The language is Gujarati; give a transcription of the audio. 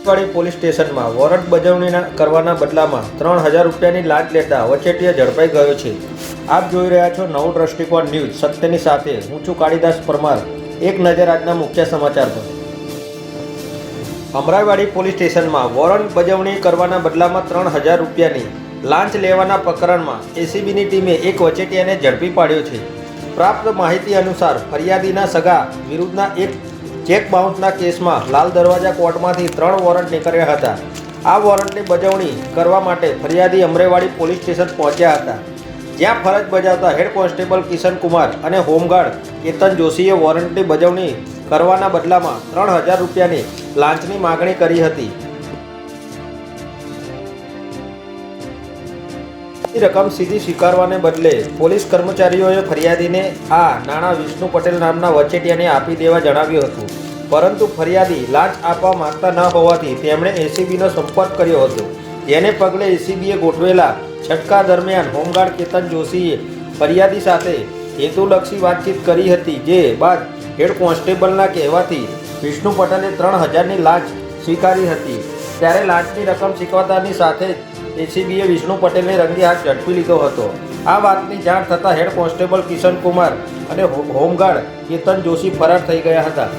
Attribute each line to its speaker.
Speaker 1: વાડી પોલીસ સ્ટેશનમાં વોરંટ બજાવણી કરવાના બદલામાં 3000 રૂપિયાની લાંચ લેતા વચેટિયા ઝડપાઈ ગયો છે। આપ જોઈ રહ્યા છો નવો દ્રષ્ટિકોણ ન્યૂઝ સત્યની સાથે। હું છું કાળીદાસ પરમાર। એક નજર આજના મુખ્ય સમાચાર પર। અમરાઈવાડી પોલીસ સ્ટેશનમાં વોરંટ બજાવણી કરવાના બદલામાં 3000 રૂપિયાની લાંચ લેવાના પ્રકરણમાં એસીબીની ટીમે એક વચેટિયાને ઝડપી પાડ્યો છે। પ્રાપ્ત માહિતી અનુસાર ફરિયાદીના સગા વિરુદ્ધના એક ચેક બાઉન્સના કેસમાં લાલ દરવાજા કોર્ટમાંથી 3 વોરંટ નીકળ્યા હતા। આ વોરંટની બજાવણી કરવા માટે ફરિયાદી અમરાઈવાડી પોલીસ સ્ટેશન પહોંચ્યા હતા, જ્યાં ફરજ બજાવતા હેડ કોન્સ્ટેબલ કિશન કુમાર અને હોમગાર્ડ કેતન જોશીએ વોરંટની બજાવણી કરવાના બદલામાં 3000 રૂપિયાની લાંચની માગણી કરી હતી। રકમ સીધી સ્વીકારવાને બદલે પોલીસ કર્મચારીઓએ ફરિયાદીને આ નાણાં વિષ્ણુ પટેલ નામના વચેટિયાને આપી દેવા જણાવ્યું હતું, પરંતુ ફરિયાદી લાંચ આપવા માંગતા ન હોવાથી તેમણે એસીબીનો સંપર્ક કર્યો હતો। જેને પગલે એસીબીએ ગોઠવેલા છટકા દરમિયાન હોમગાર્ડ કેતન જોશીએ ફરિયાદી સાથે હેતુલક્ષી વાતચીત કરી હતી, જે બાદ હેડ કોન્સ્ટેબલના કહેવાથી વિષ્ણુ પટેલે 3000ની લાંચ સ્વીકારી હતી। ત્યારે લાંચની રકમ સ્વીકારતાની સાથે જ એસીબીએ વિષ્ણુ પટેલને રંગે હાથ ઝડપી લીધો હતો। આ વાતની જાણ થતાં હેડ કોન્સ્ટેબલ કિશન કુમાર અને હોમગાર્ડ કેતન જોશી ફરાર થઈ ગયા હતા।